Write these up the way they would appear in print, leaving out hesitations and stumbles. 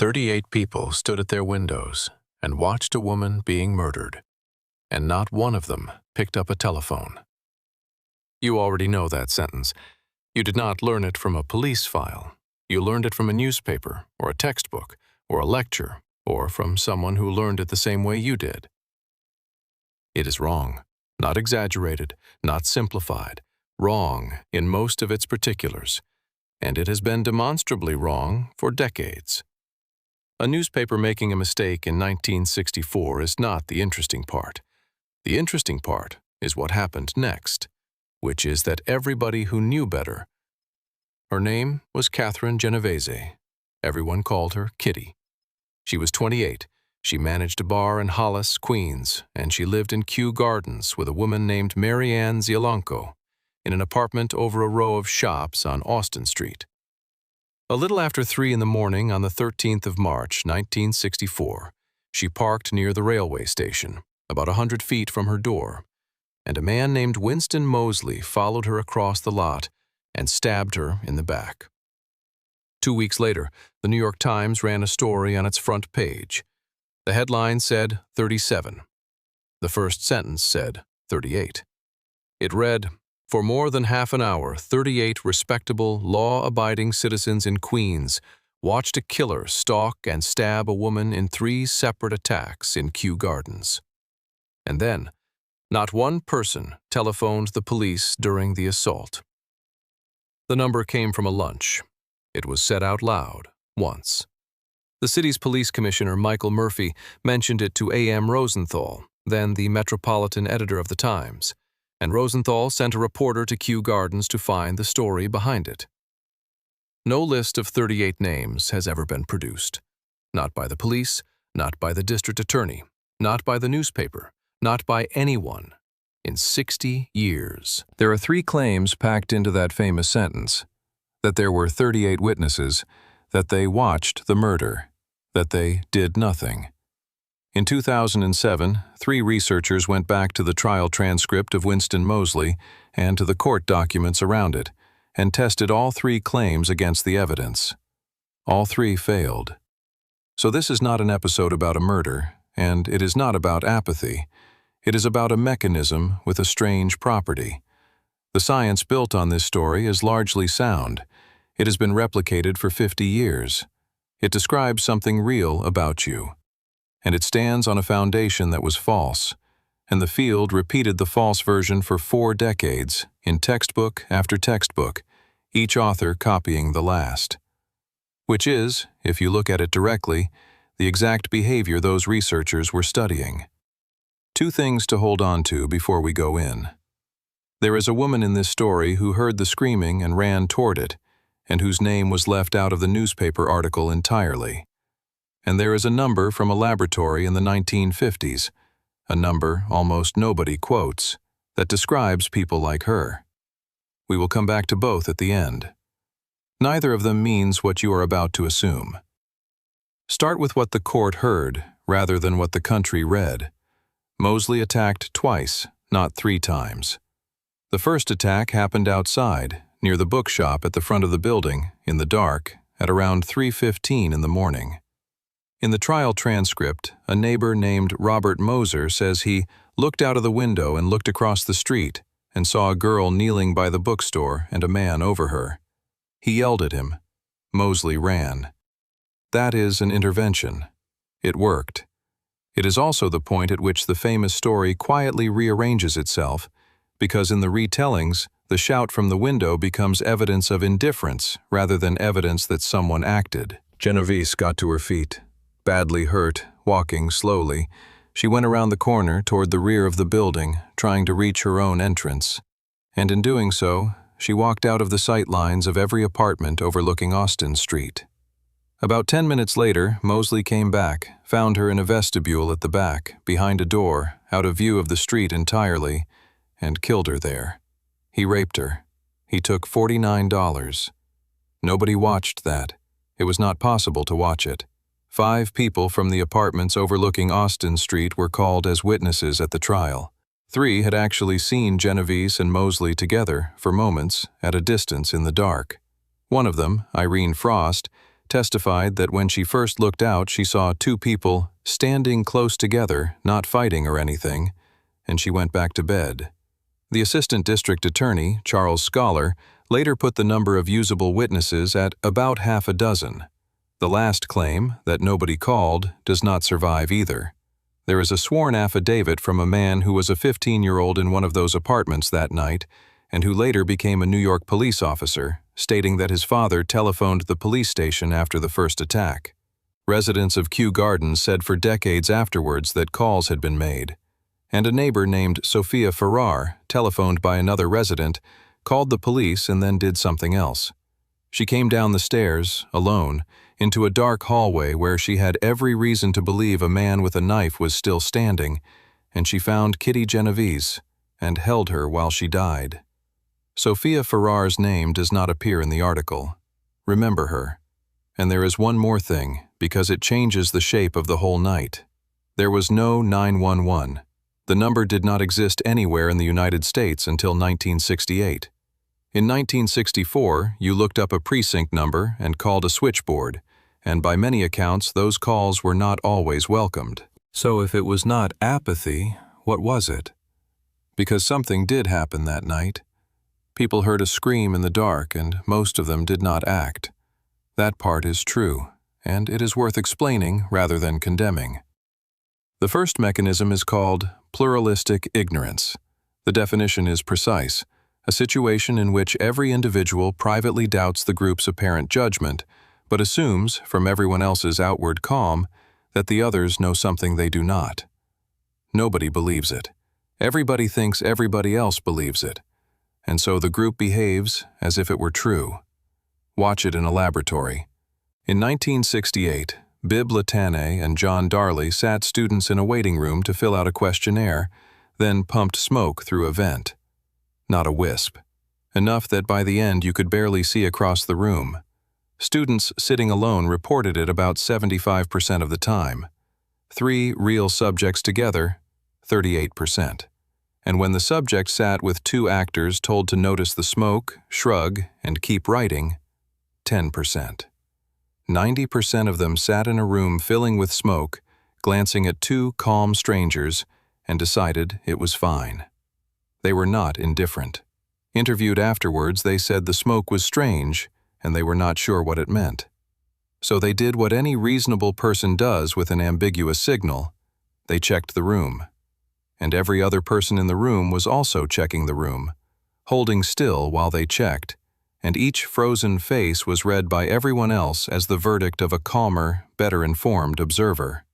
38 people stood at their windows and watched a woman being murdered, and not one of them picked up a telephone. You already know that sentence. You did not learn it from a police file. You learned it from a newspaper, or a textbook, or a lecture, or from someone who learned it the same way you did. It is wrong, not exaggerated, not simplified, wrong in most of its particulars, and it has been demonstrably wrong for decades. A newspaper making a mistake in 1964 is not the interesting part. The interesting part is what happened next, which is that everybody who knew better. Her name was Catherine Genovese. Everyone called her Kitty. She was 28. She managed a bar in Hollis, Queens, and she lived in Kew Gardens with a woman named Mary Ann Zielanko in an apartment over a row of shops on Austin Street. A little after 3 in the morning on the 13th of March, 1964, she parked near the railway station, about 100 feet from her door, and a man named Winston Moseley followed her across the lot and stabbed her in the back. 2 weeks later, the New York Times ran a story on its front page. The headline said 37. The first sentence said 38. It read, "For more than half an hour, 38 respectable, law-abiding citizens in Queens watched a killer stalk and stab a woman in 3 separate attacks in Kew Gardens." And then, not one person telephoned the police during the assault. The number came from a lunch. It was said out loud, once. The city's police commissioner, Michael Murphy, mentioned it to A.M. Rosenthal, then the metropolitan editor of the Times, and Rosenthal sent a reporter to Kew Gardens to find the story behind it. No list of 38 names has ever been produced. Not by the police, not by the district attorney, not by the newspaper, not by anyone. In 60 years. There are 3 claims packed into that famous sentence: that there were 38 witnesses, that they watched the murder, that they did nothing. In 2007, 3 researchers went back to the trial transcript of Winston Moseley and to the court documents around it, and tested all 3 claims against the evidence. All 3 failed. So this is not an episode about a murder, and it is not about apathy. It is about a mechanism with a strange property. The science built on this story is largely sound. It has been replicated for 50 years. It describes something real about you. And it stands on a foundation that was false. And the field repeated the false version for 4 decades, in textbook after textbook, each author copying the last. Which is, if you look at it directly, the exact behavior those researchers were studying. 2 things to hold on to before we go in. There is a woman in this story who heard the screaming and ran toward it, and whose name was left out of the newspaper article entirely. And there is a number from a laboratory in the 1950s, a number almost nobody quotes, that describes people like her. We will come back to both at the end. Neither of them means what you are about to assume. Start with what the court heard, rather than what the country read. Moseley attacked twice, not 3 times. The first attack happened outside, near the bookshop at the front of the building, in the dark, at around 3:15 in the morning. In the trial transcript, a neighbor named Robert Moser says he looked out of the window and looked across the street and saw a girl kneeling by the bookstore and a man over her. He yelled at him. Moseley ran. That is an intervention. It worked. It is also the point at which the famous story quietly rearranges itself, because in the retellings, the shout from the window becomes evidence of indifference rather than evidence that someone acted. Genovese got to her feet. Badly hurt, walking slowly, she went around the corner toward the rear of the building, trying to reach her own entrance. And in doing so, she walked out of the sight lines of every apartment overlooking Austin Street. About 10 minutes later, Moseley came back, found her in a vestibule at the back, behind a door, out of view of the street entirely, and killed her there. He raped her. He took $49. Nobody watched that. It was not possible to watch it. 5 people from the apartments overlooking Austin Street were called as witnesses at the trial. 3 had actually seen Genovese and Moseley together, for moments, at a distance in the dark. One of them, Irene Frost, testified that when she first looked out, she saw two people standing close together, not fighting or anything, and she went back to bed. The assistant district attorney, Charles Scholar, later put the number of usable witnesses at about half a dozen. The last claim, that nobody called, does not survive either. There is a sworn affidavit from a man who was a 15-year-old in one of those apartments that night and who later became a New York police officer, stating that his father telephoned the police station after the first attack. Residents of Kew Gardens said for decades afterwards that calls had been made, and a neighbor named Sophia Farrar, telephoned by another resident, called the police and then did something else. She came down the stairs, alone, into a dark hallway where she had every reason to believe a man with a knife was still standing, and she found Kitty Genovese and held her while she died. Sophia Farrar's name does not appear in the article. Remember her. And there is one more thing, because it changes the shape of the whole night. There was no 911. The number did not exist anywhere in the United States until 1968. In 1964, you looked up a precinct number and called a switchboard, and by many accounts, those calls were not always welcomed. So if it was not apathy, what was it? Because something did happen that night. People heard a scream in the dark, and most of them did not act. That part is true, and it is worth explaining rather than condemning. The first mechanism is called pluralistic ignorance. The definition is precise, a situation in which every individual privately doubts the group's apparent judgment, but assumes, from everyone else's outward calm, that the others know something they do not. Nobody believes it. Everybody thinks everybody else believes it, and so the group behaves as if it were true. Watch it in a laboratory. In 1968, Bib Latane and John Darley sat students in a waiting room to fill out a questionnaire, then pumped smoke through a vent. Not a wisp. Enough that by the end you could barely see across the room. Students sitting alone reported it about 75% of the time. 3 real subjects together, 38%. And when the subject sat with 2 actors told to notice the smoke, shrug, and keep writing, 10%. 90% of them sat in a room filling with smoke, glancing at 2 calm strangers, and decided it was fine. They were not indifferent. Interviewed afterwards, they said the smoke was strange, and they were not sure what it meant. So they did what any reasonable person does with an ambiguous signal. They checked the room. And every other person in the room was also checking the room, holding still while they checked, and each frozen face was read by everyone else as the verdict of a calmer, better informed observer.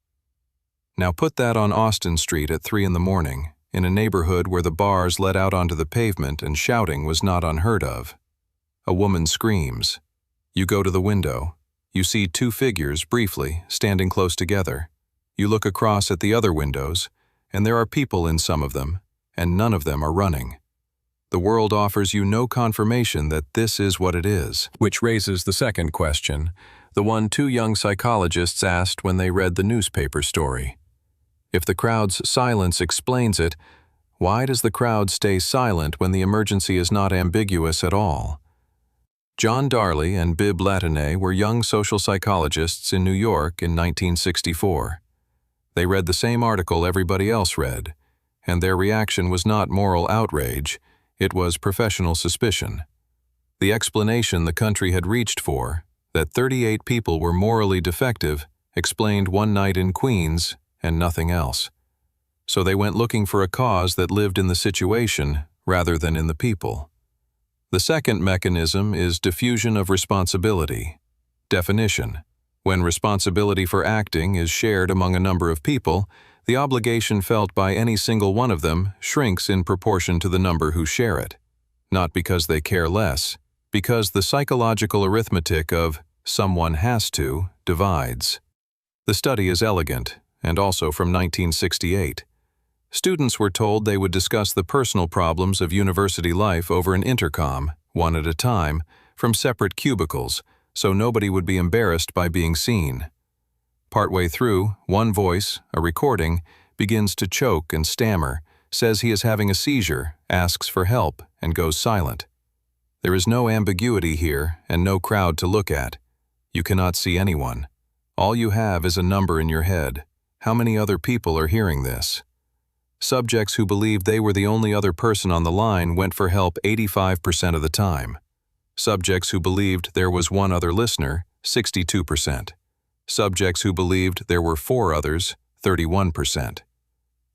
Now put that on Austin Street at 3 in the morning, in a neighborhood where the bars led out onto the pavement and shouting was not unheard of. A woman screams. You go to the window. You see 2 figures, briefly, standing close together. You look across at the other windows, and there are people in some of them, and none of them are running. The world offers you no confirmation that this is what it is, which raises the second question, the one 2 young psychologists asked when they read the newspaper story. If the crowd's silence explains it, why does the crowd stay silent when the emergency is not ambiguous at all? John Darley and Bib Latane were young social psychologists in New York in 1964. They read the same article everybody else read, and their reaction was not moral outrage, it was professional suspicion. The explanation the country had reached for, that 38 people were morally defective, explained one night in Queens and nothing else. So they went looking for a cause that lived in the situation rather than in the people. The second mechanism is diffusion of responsibility. Definition: when responsibility for acting is shared among a number of people, the obligation felt by any single one of them shrinks in proportion to the number who share it. Not because they care less, because the psychological arithmetic of someone has to divides. The study is elegant, and also from 1968. Students were told they would discuss the personal problems of university life over an intercom, one at a time, from separate cubicles, so nobody would be embarrassed by being seen. Partway through, one voice, a recording, begins to choke and stammer, says he is having a seizure, asks for help, and goes silent. There is no ambiguity here and no crowd to look at. You cannot see anyone. All you have is a number in your head. How many other people are hearing this? Subjects who believed they were the only other person on the line went for help 85% of the time. Subjects who believed there was one other listener, 62%. Subjects who believed there were 4 others, 31%.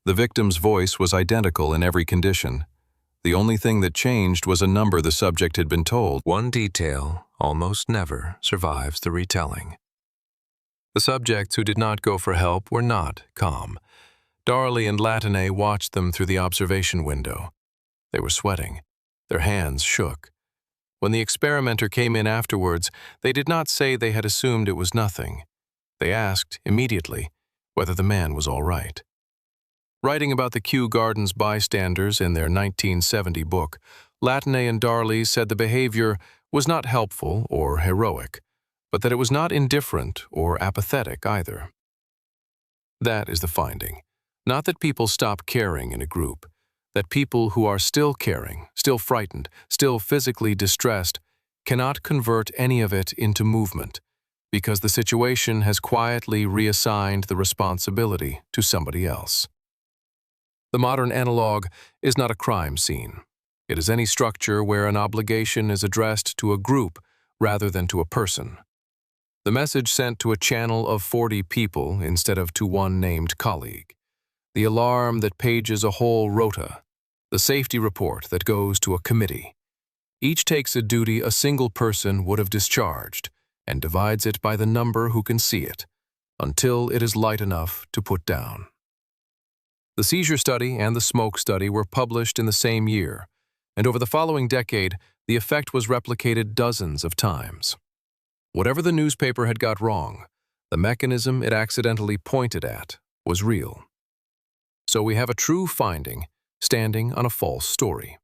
The victim's voice was identical in every condition. The only thing that changed was a number the subject had been told. One detail almost never survives the retelling. The subjects who did not go for help were not calm. Darley and Latané watched them through the observation window. They were sweating. Their hands shook. When the experimenter came in afterwards, they did not say they had assumed it was nothing. They asked, immediately, whether the man was all right. Writing about the Kew Gardens bystanders in their 1970 book, Latané and Darley said the behavior was not helpful or heroic, but that it was not indifferent or apathetic either. That is the finding. Not that people stop caring in a group, that people who are still caring, still frightened, still physically distressed, cannot convert any of it into movement, because the situation has quietly reassigned the responsibility to somebody else. The modern analog is not a crime scene. It is any structure where an obligation is addressed to a group rather than to a person. The message sent to a channel of 40 people instead of to one named colleague. The alarm that pages a whole rota. The safety report that goes to a committee. Each takes a duty a single person would have discharged and divides it by the number who can see it, until it is light enough to put down. The seizure study and the smoke study were published in the same year, and over the following decade, the effect was replicated dozens of times. Whatever the newspaper had got wrong, the mechanism it accidentally pointed at was real. So we have a true finding standing on a false story.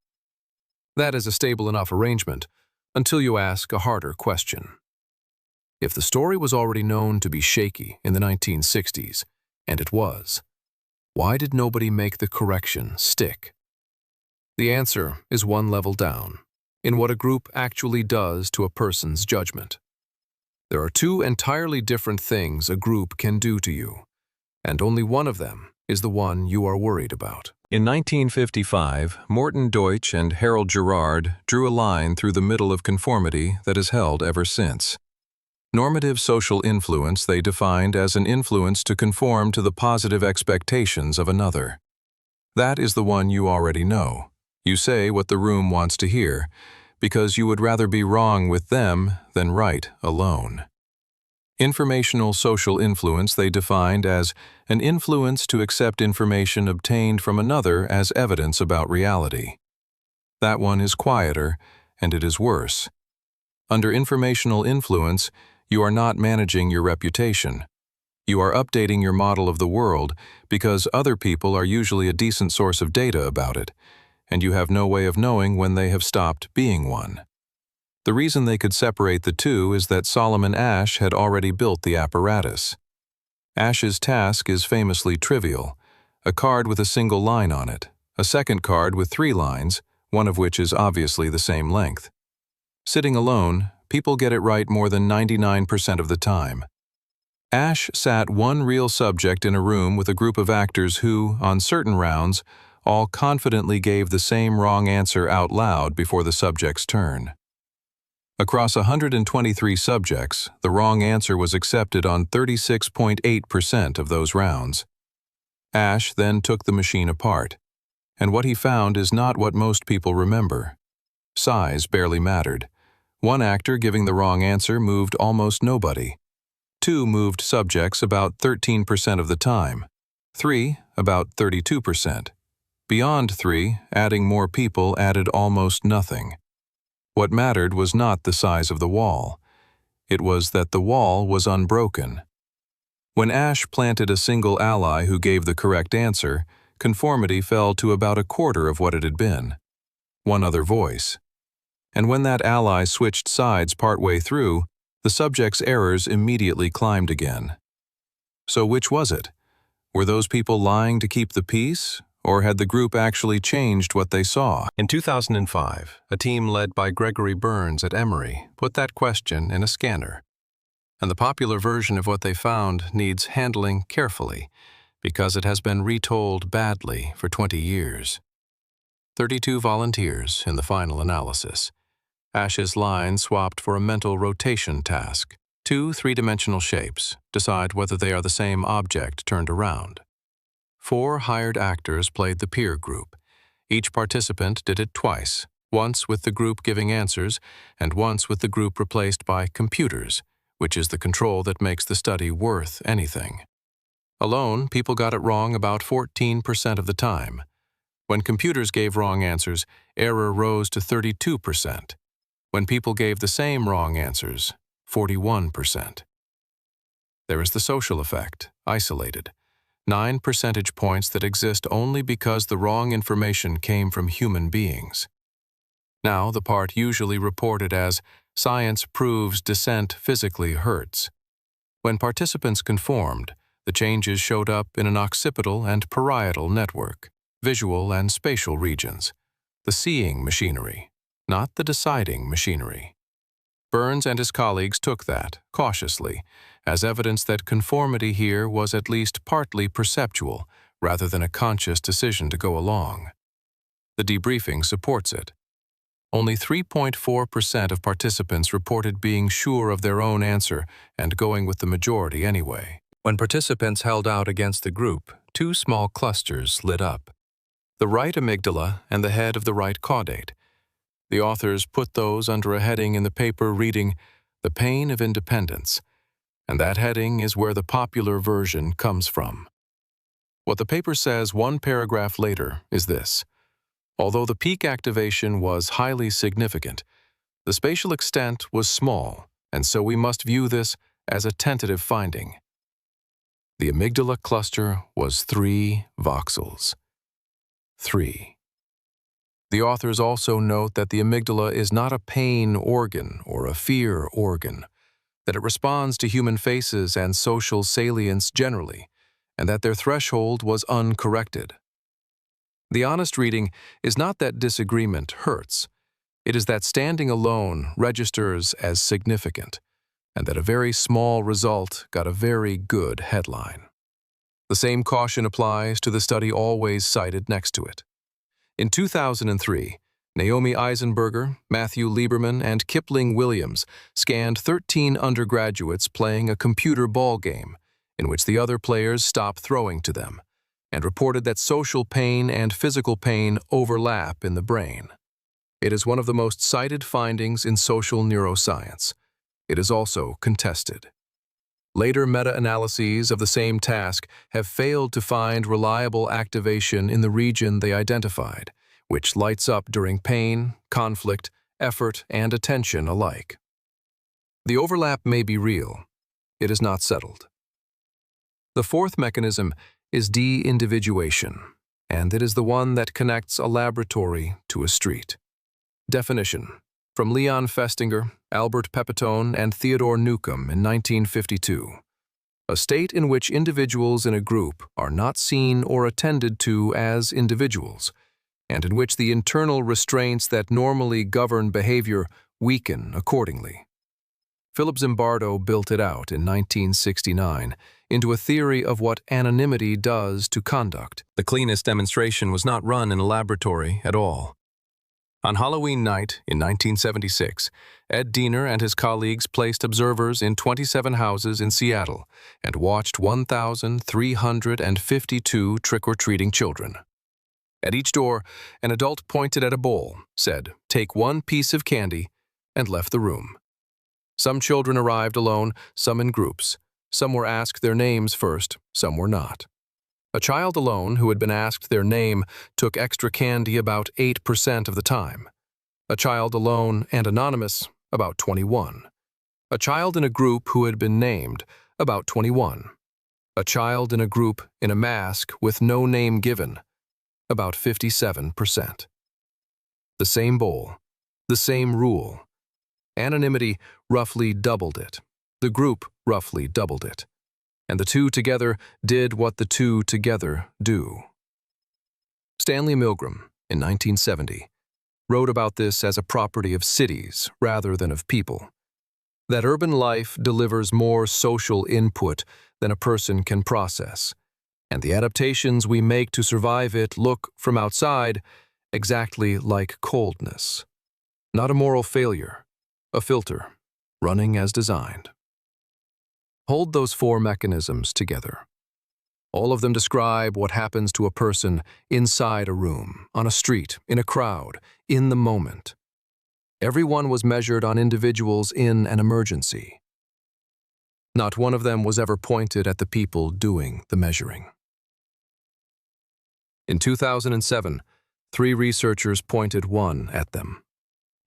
That is a stable enough arrangement until you ask a harder question. If the story was already known to be shaky in the 1960s, and it was, why did nobody make the correction stick? The answer is one level down, in what a group actually does to a person's judgment. There are 2 entirely different things a group can do to you, and only one of them is the one you are worried about. In 1955, Morton Deutsch and Harold Gerard drew a line through the middle of conformity that has held ever since. Normative social influence they defined as an influence to conform to the positive expectations of another. That is the one you already know. You say what the room wants to hear, because you would rather be wrong with them than right alone. Informational social influence they defined as an influence to accept information obtained from another as evidence about reality. That one is quieter, and it is worse. Under informational influence, you are not managing your reputation. You are updating your model of the world because other people are usually a decent source of data about it, and you have no way of knowing when they have stopped being one. The reason they could separate the two is that Solomon Asch had already built the apparatus. Asch's task is famously trivial: a card with a single line on it, a second card with 3 lines, one of which is obviously the same length. Sitting alone, people get it right more than 99% of the time. Asch sat one real subject in a room with a group of actors who, on certain rounds, all confidently gave the same wrong answer out loud before the subject's turn. Across 123 subjects, the wrong answer was accepted on 36.8% of those rounds. Asch then took the machine apart, and what he found is not what most people remember. Size barely mattered. One actor giving the wrong answer moved almost nobody. 2 moved subjects about 13% of the time. 3 about 32%. Beyond 3, adding more people added almost nothing. What mattered was not the size of the wall. It was that the wall was unbroken. When Asch planted a single ally who gave the correct answer, conformity fell to about a quarter of what it had been. One other voice. And when that ally switched sides partway through, the subject's errors immediately climbed again. So which was it? Were those people lying to keep the peace, or had the group actually changed what they saw? In 2005, a team led by Gregory Burns at Emory put that question in a scanner. and the popular version of what they found needs handling carefully because it has been retold badly for 20 years. 32 volunteers in the final analysis. Ash's line swapped for a mental rotation task. 2 three-dimensional shapes. Decide whether they are the same object turned around. 4 hired actors played the peer group. Each participant did it twice, once with the group giving answers and once with the group replaced by computers, which is the control that makes the study worth anything. Alone, people got it wrong about 14% of the time. When computers gave wrong answers, error rose to 32%. When people gave the same wrong answers, 41%. There is the social effect, isolated. 9 percentage points that exist only because the wrong information came from human beings. Now, the part usually reported as, "Science proves dissent physically hurts." When participants conformed, the changes showed up in an occipital and parietal network, visual and spatial regions, the seeing machinery, not the deciding machinery. Burns and his colleagues took that, cautiously, as evidence that conformity here was at least partly perceptual, rather than a conscious decision to go along. The debriefing supports it. Only 3.4% of participants reported being sure of their own answer and going with the majority anyway. When participants held out against the group, 2 small clusters lit up. The right amygdala and the head of the right caudate. The authors put those under a heading in the paper reading, "The Pain of Independence," and that heading is where the popular version comes from. What the paper says one paragraph later is this: although the peak activation was highly significant, the spatial extent was small, and so we must view this as a tentative finding. The amygdala cluster was 3 voxels. 3. The authors also note that the amygdala is not a pain organ or a fear organ, that it responds to human faces and social salience generally, and that their threshold was uncorrected. The honest reading is not that disagreement hurts. It is that standing alone registers as significant, and that a very small result got a very good headline. The same caution applies to the study always cited next to it. In 2003, Naomi Eisenberger, Matthew Lieberman, and Kipling Williams scanned 13 undergraduates playing a computer ball game, in which the other players stopped throwing to them, and reported that social pain and physical pain overlap in the brain. It is one of the most cited findings in social neuroscience. It is also contested. Later meta-analyses of the same task have failed to find reliable activation in the region they identified, which lights up during pain, conflict, effort, and attention alike. The overlap may be real. It is not settled. The 4th mechanism is Deindividuation, and it is the one that connects a laboratory to a street. Definition: from Leon Festinger, Albert Pepitone, and Theodore Newcomb in 1952. A state in which individuals in a group are not seen or attended to as individuals, and in which the internal restraints that normally govern behavior weaken accordingly. Philip Zimbardo built it out in 1969 into a theory of what anonymity does to conduct. The cleanest demonstration was not run in a laboratory at all. On Halloween night in 1976, Ed Diener and his colleagues placed observers in 27 houses in Seattle and watched 1,352 trick-or-treating children. At each door, an adult pointed at a bowl, said, "Take 1 piece of candy," and left the room. Some children arrived alone, some in groups. Some were asked their names first, some were not. A child alone who had been asked their name took extra candy about 8% of the time. A child alone and anonymous, about 21. A child in a group who had been named, about 21. A child in a group in a mask with no name given, about 57%. The same bowl, the same rule. Anonymity roughly doubled it. The group roughly doubled it. And the two together did what the two together do. Stanley Milgram, in 1970, wrote about this as a property of cities rather than of people. that urban life delivers more social input than a person can process, and the adaptations we make to survive it look, from outside, exactly like coldness. Not a moral failure, a filter, running as designed. Hold those four mechanisms together. All of them describe what happens to a person inside a room, on a street, in a crowd, in the moment. Every one was measured on individuals in an emergency. Not one of them was ever pointed at the people doing the measuring. In 2007, 3 researchers pointed one at them.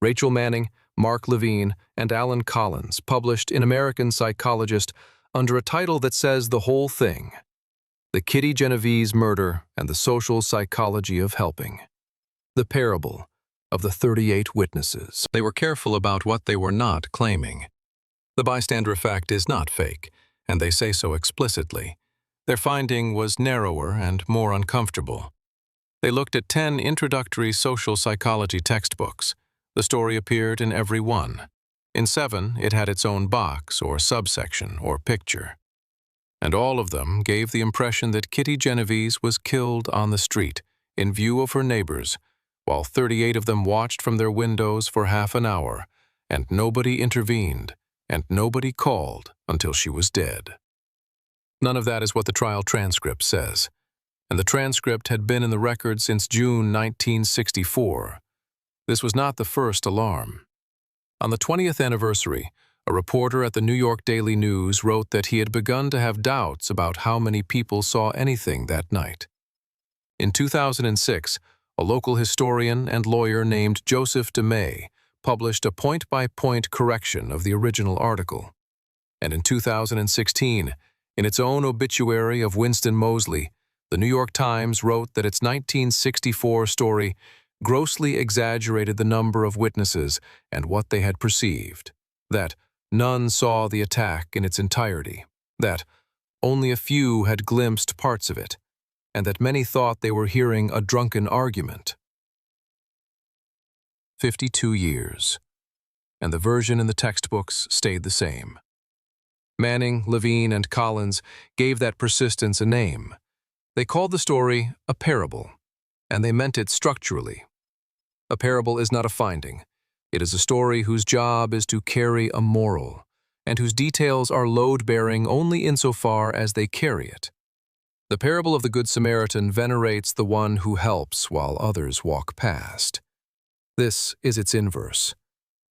Rachel Manning, Mark Levine, and Alan Collins published in American Psychologist under a title that says the whole thing: The Kitty Genovese Murder and the Social Psychology of Helping. The Parable of the 38 Witnesses. They were careful about what they were not claiming. The bystander effect is not fake, and they say so explicitly. Their finding was narrower and more uncomfortable. They looked at 10 introductory social psychology textbooks. The story appeared in every one. In 7, it had its own box or subsection or picture. And all of them gave the impression that Kitty Genovese was killed on the street, in view of her neighbors, while 38 of them watched from their windows for half an hour, and nobody intervened, and nobody called until she was dead. None of that is what the trial transcript says, and the transcript had been in the record since June 1964. This was not the first alarm. On the 20th anniversary, a reporter at the New York Daily News wrote that he had begun to have doubts about how many people saw anything that night. In 2006, a local historian and lawyer named Joseph DeMay published a point-by-point correction of the original article. And in 2016, in its own obituary of Winston Moseley, the New York Times wrote that its 1964 story grossly exaggerated the number of witnesses and what they had perceived, that none saw the attack in its entirety, that only a few had glimpsed parts of it, and that many thought they were hearing a drunken argument. 52 years, and the version in the textbooks stayed the same. Manning, Levine, and Collins gave that persistence a name. They called the story a parable, and they meant it structurally. A parable is not a finding. It is a story whose job is to carry a moral, and whose details are load-bearing only insofar as they carry it. The parable of the Good Samaritan venerates the one who helps while others walk past. This is its inverse: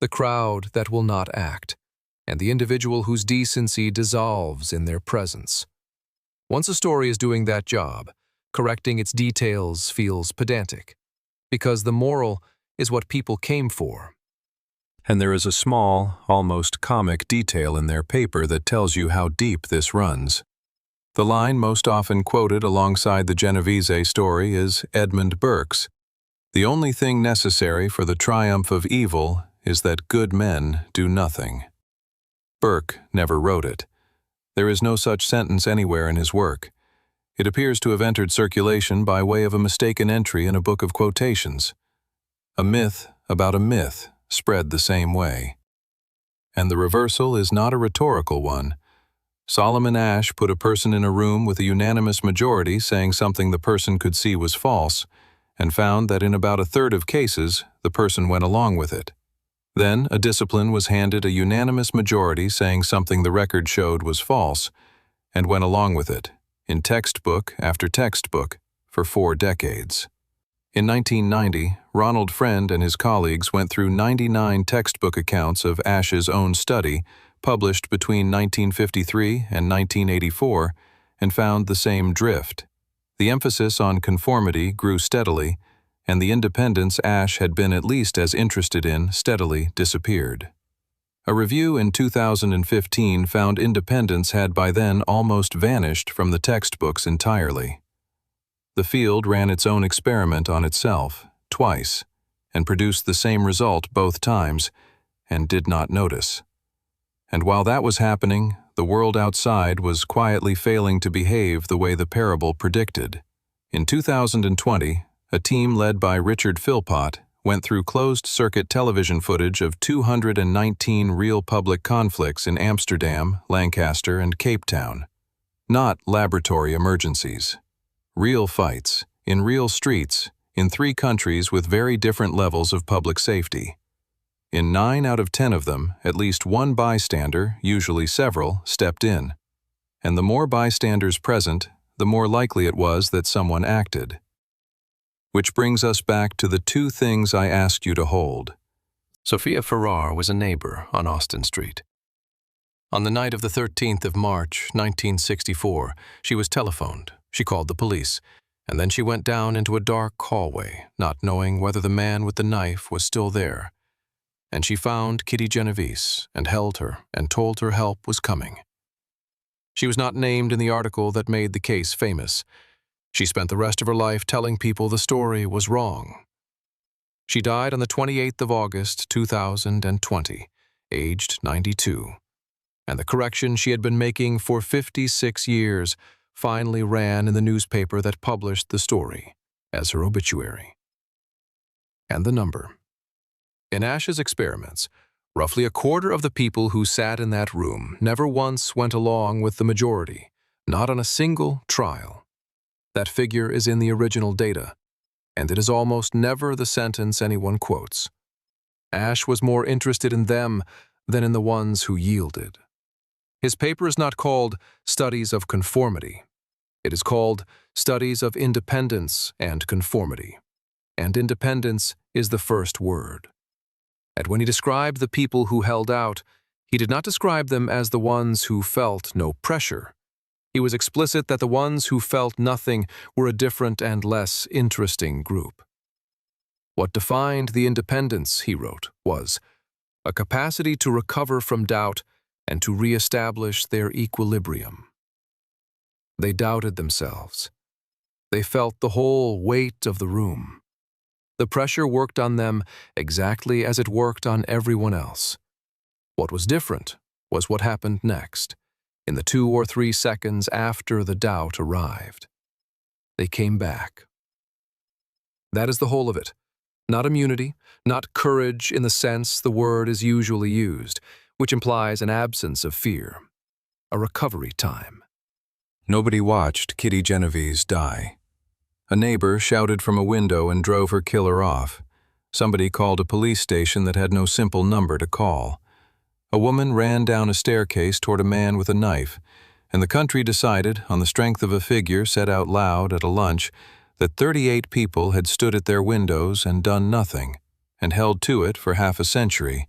the crowd that will not act, and the individual whose decency dissolves in their presence. Once a story is doing that job, correcting its details feels pedantic, because the moral is what people came for. And there is a small, almost comic detail in their paper that tells you how deep this runs. The line most often quoted alongside the Genovese story is Edmund Burke's, "The only thing necessary for the triumph of evil is that good men do nothing." Burke never wrote it. There is no such sentence anywhere in his work. It appears to have entered circulation by way of a mistaken entry in a book of quotations. A myth about a myth spread the same way. And the reversal is not a rhetorical one. Solomon Asch put a person in a room with a unanimous majority saying something the person could see was false, and found that in about a third of cases, the person went along with it. Then a discipline was handed a unanimous majority saying something the record showed was false, and went along with it, in textbook after textbook, for 4 decades. In 1990, Ronald Friend and his colleagues went through 99 textbook accounts of Asch's own study, published between 1953 and 1984, and found the same drift. The emphasis on conformity grew steadily, and the independence Asch had been at least as interested in steadily disappeared. A review in 2015 found independence had by then almost vanished from the textbooks entirely. The field ran its own experiment on itself, twice, and produced the same result both times, and did not notice. And while that was happening, the world outside was quietly failing to behave the way the parable predicted. In 2020, a team led by Richard Philpott went through closed-circuit television footage of 219 real public conflicts in Amsterdam, Lancaster, and Cape Town. Not laboratory emergencies. Real fights, in real streets, in 3 countries with very different levels of public safety. In 9 out of 10 of them, at least one bystander, usually several, stepped in. And the more bystanders present, the more likely it was that someone acted. Which brings us back to the 2 things I asked you to hold. Sophia Farrar was a neighbor on Austin Street. On the night of the 13th of March, 1964, she was telephoned. She called the police, and then she went down into a dark hallway, not knowing whether the man with the knife was still there. And she found Kitty Genovese and held her and told her help was coming. She was not named in the article that made the case famous. She spent the rest of her life telling people the story was wrong. She died on the 28th of August, 2020, aged 92. And the correction she had been making for 56 years finally ran in the newspaper that published the story as her obituary. And the number. In Ash's experiments, roughly a quarter of the people who sat in that room never once went along with the majority, not on a single trial. That figure is in the original data, and it is almost never the sentence anyone quotes. Ash was more interested in them than in the ones who yielded. His paper is not called Studies of Conformity. It is called Studies of Independence and Conformity. And independence is the first word. And when he described the people who held out, he did not describe them as the ones who felt no pressure. He was explicit that the ones who felt nothing were a different and less interesting group. What defined the independence, he wrote, was a capacity to recover from doubt and to reestablish their equilibrium. They doubted themselves. They felt the whole weight of the room. The pressure worked on them exactly as it worked on everyone else. What was different was what happened next, in the 2 or 3 seconds after the doubt arrived. They came back. That is the whole of it. Not immunity, not courage in the sense the word is usually used, which implies an absence of fear. A recovery time. Nobody watched Kitty Genovese die. A neighbor shouted from a window and drove her killer off. Somebody called a police station that had no simple number to call. A woman ran down a staircase toward a man with a knife, and the country decided, on the strength of a figure said out loud at a lunch, that 38 people had stood at their windows and done nothing, and held to it for half a century,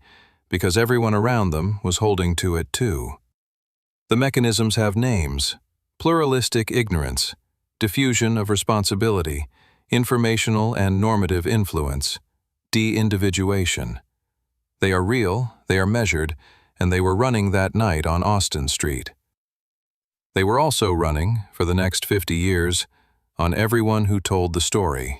because everyone around them was holding to it too. The mechanisms have names: pluralistic ignorance, diffusion of responsibility, informational and normative influence, deindividuation. They are real, they are measured, and they were running that night on Austin Street. They were also running, for the next 50 years, on everyone who told the story.